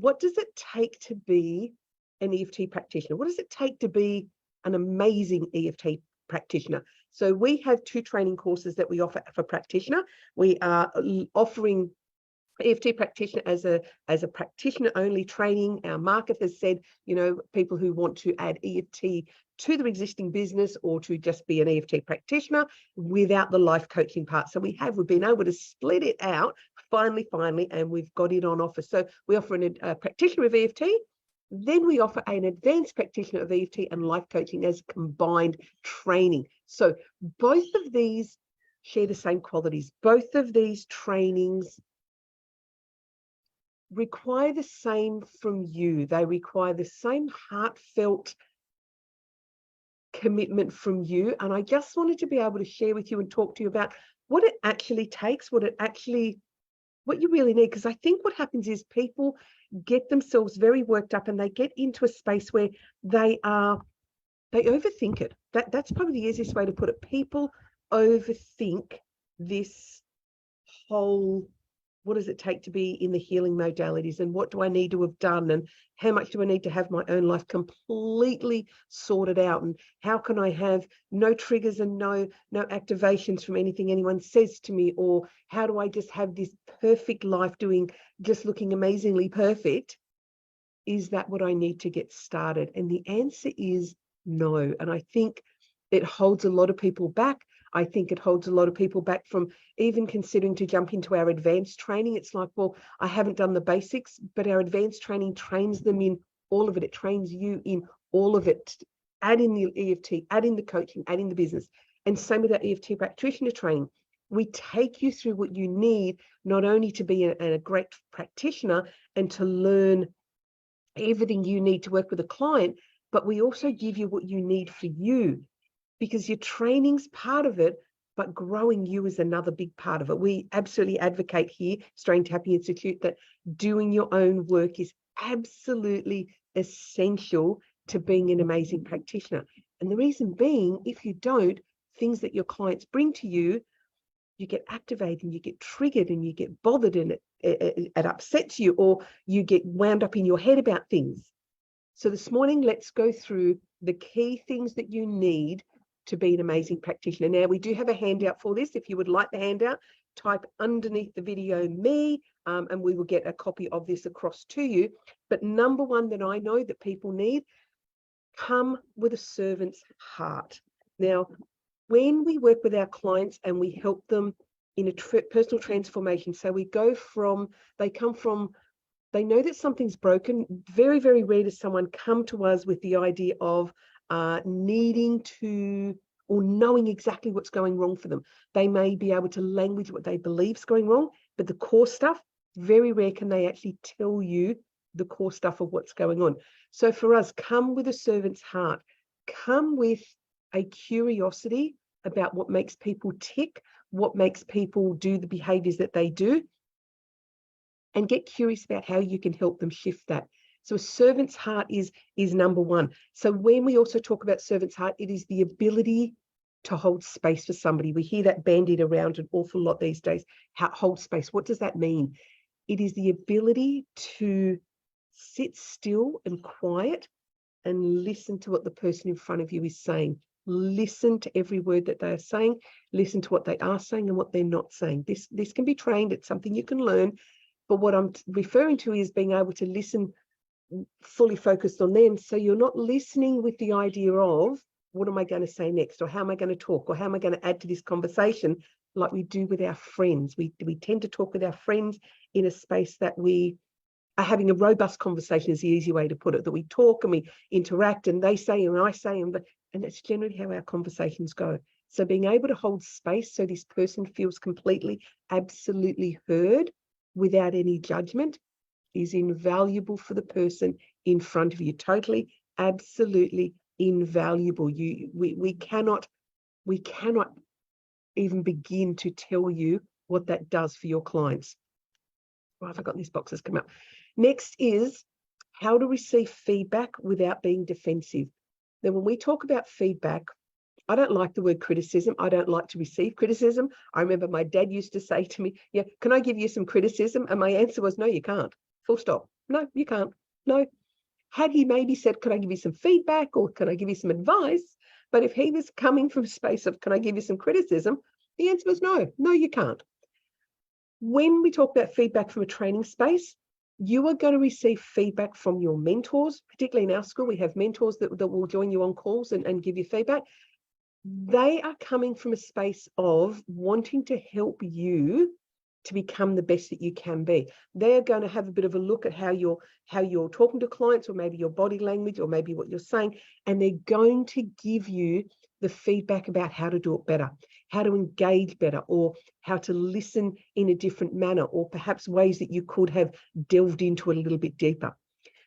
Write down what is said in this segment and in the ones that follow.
what does it take to be an EFT practitioner? What does it take to be an amazing EFT practitioner? So we have 2 training courses that we offer for practitioner. We are offering EFT practitioner as a practitioner only training. Our market has said, people who want to add EFT to their existing business or to just be an EFT practitioner without the life coaching part. So we've been able to split it out finally, and we've got it on offer. So we offer a practitioner of EFT. Then we offer an advanced practitioner of EFT and life coaching as combined training. So both of these share the same qualities. Both of these trainings require the same from you. They require the same heartfelt commitment from you. And I just wanted to be able to share with you and talk to you about what it actually takes, what you really need. Because I think what happens is people get themselves very worked up and they get into a space where they overthink it. That's probably the easiest way to put it. People overthink this whole, what does it take to be in the healing modalities, and what do I need to have done, and how much do I need to have my own life completely sorted out, and how can I have no triggers and no activations from anything anyone says to me, or how do I just have this perfect life just looking amazingly perfect? Is that what I need to get started? And the answer is no. And I think it holds a lot of people back. I think it holds a lot of people back from even considering to jump into our advanced training. It's like, well, I haven't done the basics, but our advanced training trains them in all of it. It trains you in all of it. Add in the EFT, add in the coaching, add in the business. And same with our EFT practitioner training. We take you through what you need, not only to be a great practitioner and to learn everything you need to work with a client, but we also give you what you need for you. Because your training's part of it, but growing you is another big part of it. We absolutely advocate here, Strange Happy Institute, that doing your own work is absolutely essential to being an amazing practitioner. And the reason being, if you don't, things that your clients bring to you, you get activated and you get triggered and you get bothered and it upsets you, or you get wound up in your head about things. So this morning, let's go through the key things that you need to be an amazing practitioner. Now, we do have a handout for this. If you would like the handout, type underneath the video me, and we will get a copy of this across to you. But number one that I know that people need, come with a servant's heart. Now, when we work with our clients and we help them in a personal transformation, so we go from, they know that something's broken. Very, very rare does someone come to us with the idea of needing to or knowing exactly what's going wrong for them. They may be able to language what they believe is going wrong, but the core stuff, very rare can they actually tell you the core stuff of what's going on. So for us, come with a servant's heart. Come with a curiosity about what makes people tick, what makes people do the behaviors that they do, and get curious about how you can help them shift that. So a servant's heart is number one. So when we also talk about servant's heart, it is the ability to hold space for somebody. We hear that bandied around an awful lot these days. Hold space. What does that mean? It is the ability to sit still and quiet and listen to what the person in front of you is saying. Listen to every word that they are saying. Listen to what they are saying and what they're not saying. This can be trained. It's something you can learn. But what I'm referring to is being able to listen fully focused on them. So you're not listening with the idea of, what am I going to say next? Or how am I going to talk? Or how am I going to add to this conversation, like we do with our friends? We tend to talk with our friends in a space that we are having a robust conversation, is the easy way to put it, that we talk and we interact and they say and I say, and that's generally how our conversations go. So being able to hold space so this person feels completely, absolutely heard without any judgment is invaluable for the person in front of you. Totally, absolutely invaluable. We cannot even begin to tell you what that does for your clients. Oh, I've forgotten this box has come up. Next is how to receive feedback without being defensive. Now, when we talk about feedback, I don't like the word criticism. I don't like to receive criticism. I remember my dad used to say to me, yeah, can I give you some criticism? And my answer was, no, you can't. Full stop. No, you can't. No. Had he maybe said, can I give you some feedback or can I give you some advice? But if he was coming from a space of, can I give you some criticism? The answer was no. No, you can't. When we talk about feedback from a training space, you are going to receive feedback from your mentors, particularly in our school. We have mentors that will join you on calls and give you feedback. They are coming from a space of wanting to help you to become the best that you can be. They're going to have a bit of a look at how you're talking to clients, or maybe your body language, or maybe what you're saying, and they're going to give you the feedback about how to do it better, how to engage better, or how to listen in a different manner, or perhaps ways that you could have delved into a little bit deeper.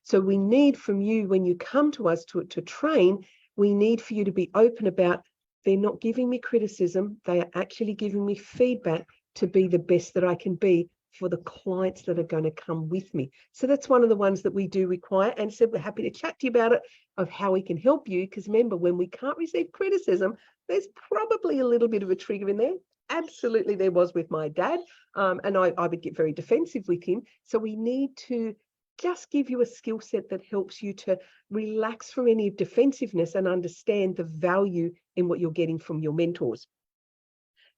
So we need from you, when you come to us to train, we need for you to be open about, they're not giving me criticism, they are actually giving me feedback to be the best that I can be for the clients that are going to come with me. So that's one of the ones that we do require, and so we're happy to chat to you about it, of how we can help you. Because remember, when we can't receive criticism, there's probably a little bit of a trigger in there. Absolutely, there was with my dad, and I would get very defensive with him. So we need to just give you a skill set that helps you to relax from any defensiveness and understand the value in what you're getting from your mentors.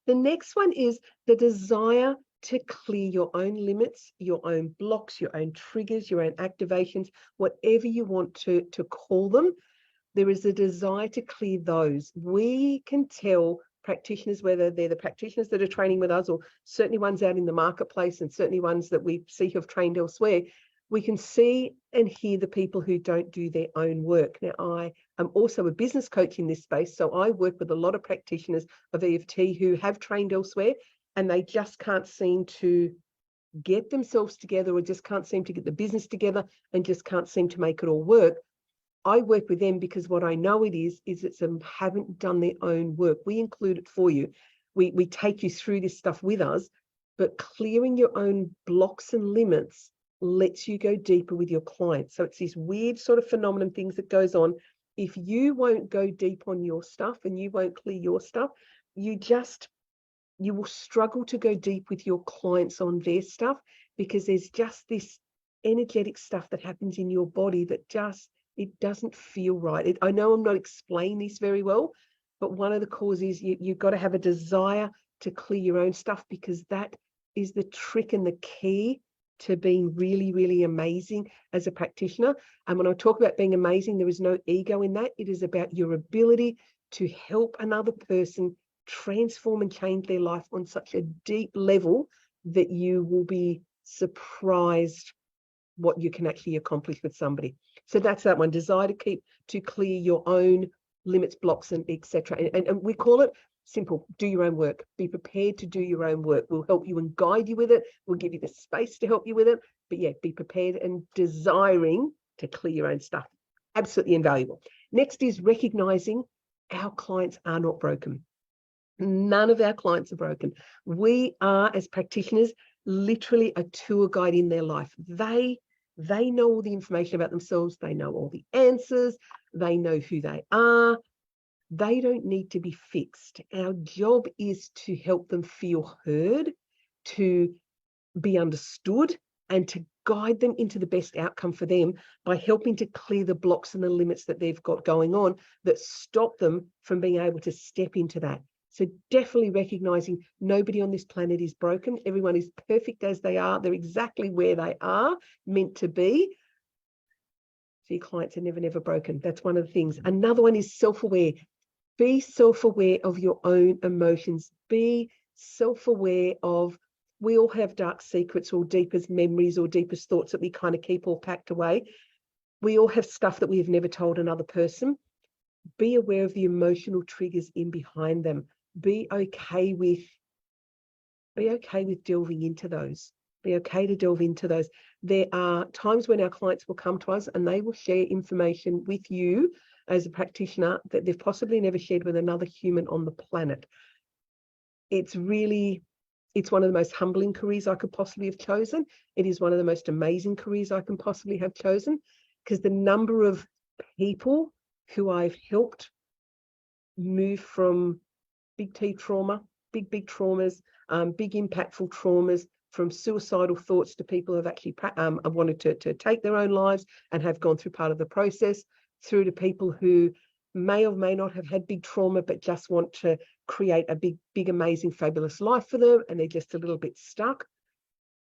The next one is the desire to clear your own limits, your own blocks, your own triggers, your own activations, whatever you want to call them. There is a desire to clear those. We can tell practitioners, whether they're the practitioners that are training with us, or certainly ones out in the marketplace, and certainly ones that we see who have trained elsewhere, we can see and hear the people who don't do their own work. Now, I am also a business coach in this space, so I work with a lot of practitioners of EFT who have trained elsewhere, and they just can't seem to get themselves together, or just can't seem to get the business together, and just can't seem to make it all work. I work with them because what I know it is it's haven't done their own work. We include it for you. We take you through this stuff with us, but clearing your own blocks and limits lets you go deeper with your clients. So it's this weird sort of phenomenon, things that goes on. If you won't go deep on your stuff and you won't clear your stuff, you will struggle to go deep with your clients on their stuff, because there's just this energetic stuff that happens in your body that it doesn't feel right. I know I'm not explaining this very well, but one of the causes is you've got to have a desire to clear your own stuff, because that is the trick and the key to being really, really amazing as a practitioner. And when I talk about being amazing, there is no ego in that. It is about your ability to help another person transform and change their life on such a deep level that you will be surprised what you can actually accomplish with somebody. So that's that one, desire to clear your own limits, blocks, and etc. And we call it simple: do your own work. Be prepared to do your own work. We'll help you and guide you with it. We'll give you the space to help you with it. But yeah, be prepared and desiring to clear your own stuff. Absolutely invaluable. Next is recognizing our clients are not broken. None of our clients are broken. We are, as practitioners, literally a tour guide in their life. They know all the information about themselves. They know all the answers. They know who they are. They don't need to be fixed. Our job is to help them feel heard, to be understood, and to guide them into the best outcome for them by helping to clear the blocks and the limits that they've got going on that stop them from being able to step into that. So definitely recognizing nobody on this planet is broken. Everyone is perfect as they are. They're exactly where they are meant to be. So your clients are never, never broken. That's one of the things. Another one is self-aware. Be self-aware of your own emotions. Be self-aware of, we all have dark secrets or deepest memories or deepest thoughts that we kind of keep all packed away. We all have stuff that we have never told another person. Be aware of the emotional triggers in behind them. Be okay with delving into those. Be okay to delve into those. There are times when our clients will come to us and they will share information with you as a practitioner that they've possibly never shared with another human on the planet. It's one of the most humbling careers I could possibly have chosen. It is one of the most amazing careers I can possibly have chosen, because the number of people who I've helped move from big T trauma, big traumas, big impactful traumas, from suicidal thoughts to people who have actually wanted to take their own lives and have gone through part of the process, through to people who may or may not have had big trauma, but just want to create a big, amazing, fabulous life for them, and they're just a little bit stuck.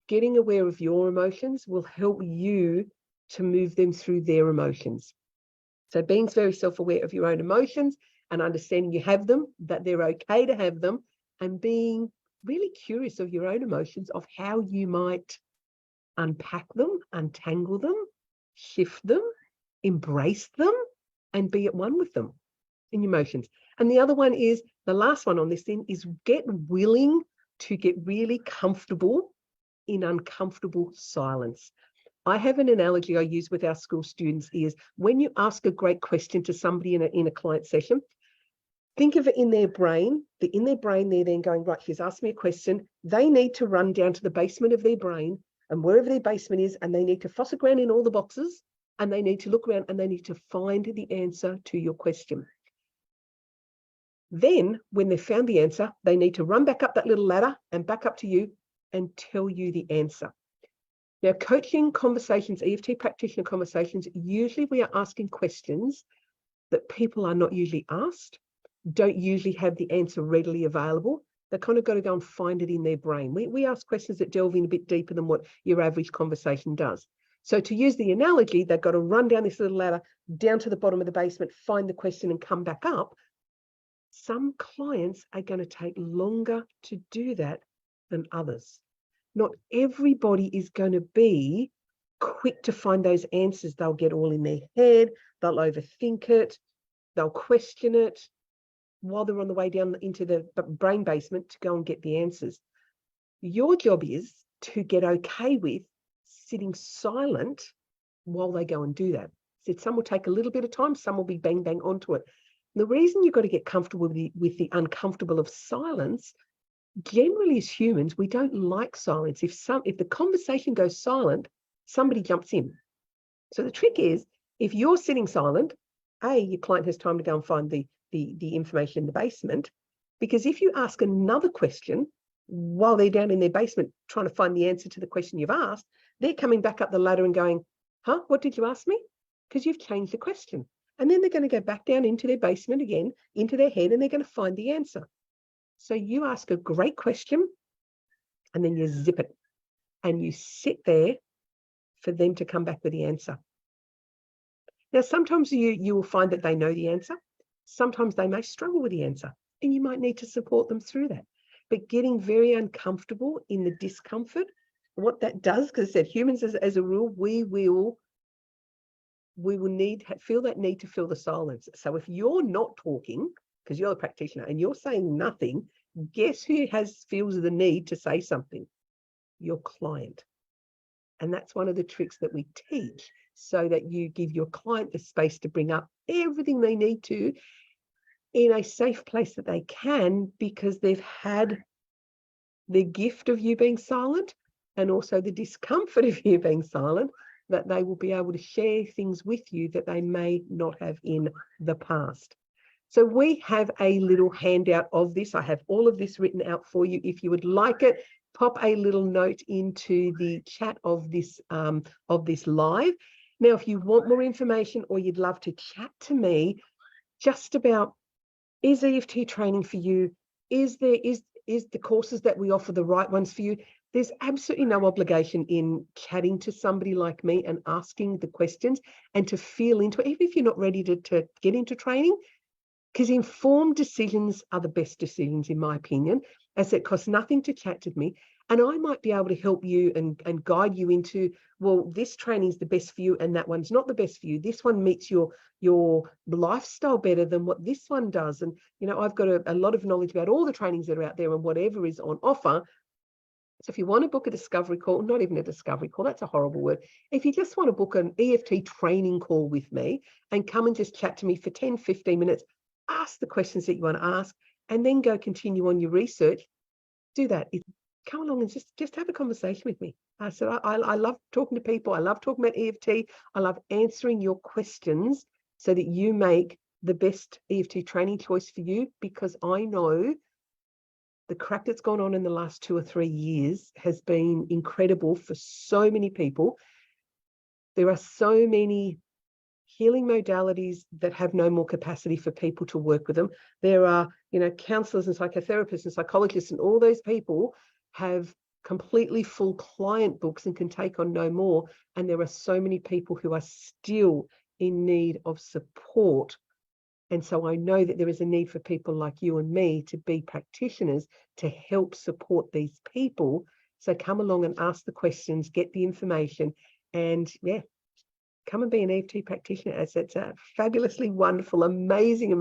Getting aware of your emotions will help you to move them through their emotions. So being very self-aware of your own emotions and understanding you have them, that they're okay to have them, and being really curious of your own emotions, of how you might unpack them, untangle them, shift them, embrace them, and be at one with them in your emotions. And the other one is, the last one on this thing, is get willing to get really comfortable in uncomfortable silence. I have an analogy I use with our school students is, when you ask a great question to somebody in a client session, think of it in their brain. In their brain, they're then going, right, he's asked me a question. They need to run down to the basement of their brain, and wherever their basement is, and they need to fuss around in all the boxes, and they need to look around, and they need to find the answer to your question. Then, when they've found the answer, they need to run back up that little ladder and back up to you and tell you the answer. Now, coaching conversations, EFT practitioner conversations, usually we are asking questions that people are not usually asked, don't usually have the answer readily available. They kind of got to go and find it in their brain. We ask questions that delve in a bit deeper than what your average conversation does. So to use the analogy, they've got to run down this little ladder, down to the bottom of the basement, find the question and come back up. Some clients are going to take longer to do that than others. Not everybody is going to be quick to find those answers. They'll get all in their head, they'll overthink it, they'll question it while they're on the way down into the brain basement to go and get the answers. Your job is to get okay with sitting silent while they go and do that. Said some will take a little bit of time, some will be bang, bang onto it. The reason you've got to get comfortable with the uncomfortable of silence, generally as humans, we don't like silence. If the conversation goes silent, somebody jumps in. So the trick is, if you're sitting silent, your client has time to go and find the information in the basement, because if you ask another question while they're down in their basement trying to find the answer to the question you've asked, they're coming back up the ladder and going, huh, what did you ask me? Because you've changed the question. And then they're going to go back down into their basement again, into their head, and they're going to find the answer. So you ask a great question and then you zip it and you sit there for them to come back with the answer. Now, sometimes you will find that they know the answer. Sometimes they may struggle with the answer, and you might need to support them through that. But getting very uncomfortable in the discomfort, what that does, because I said humans as a rule, we will feel that need to fill the silence. So if you're not talking, because you're a practitioner and you're saying nothing, guess who feels the need to say something? Your client. And that's one of the tricks that we teach, so that you give your client the space to bring up everything they need to in a safe place that they can, because they've had the gift of you being silent and also the discomfort of you being silent, that they will be able to share things with you that they may not have in the past. So we have a little handout of this. I have all of this written out for you. If you would like it, pop a little note into the chat of this live. Now, if you want more information or you'd love to chat to me just about, is EFT training for you? Is the courses that we offer the right ones for you? There's absolutely no obligation in chatting to somebody like me and asking the questions and to feel into it, even if you're not ready to get into training, because informed decisions are the best decisions, in my opinion, as it costs nothing to chat with me. And I might be able to help you and guide you into, well, this training is the best for you and that one's not the best for you. This one meets your lifestyle better than what this one does. And, I've got a lot of knowledge about all the trainings that are out there and whatever is on offer. So if you want to book a discovery call, not even a discovery call, that's a horrible word. If you just want to book an EFT training call with me and come and just chat to me for 10, 15 minutes, ask the questions that you want to ask, and then go continue on your research, do that. Come along and just have a conversation with me. So I love talking to people. I love talking about EFT. I love answering your questions so that you make the best EFT training choice for you, because I know the crap that's gone on in the last 2 or 3 years has been incredible for so many people. There are so many healing modalities that have no more capacity for people to work with them. There are, counselors and psychotherapists and psychologists, and all those people have completely full client books and can take on no more. And there are so many people who are still in need of support. And so I know that there is a need for people like you and me to be practitioners to help support these people. So come along and ask the questions, get the information, and come and be an EFT practitioner. As it's a fabulously wonderful, amazing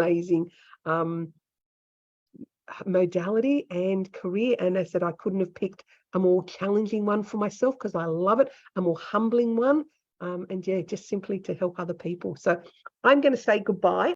modality and career. And I said I couldn't have picked a more challenging one for myself because I love it, a more humbling one. And just simply to help other people. So I'm going to say goodbye.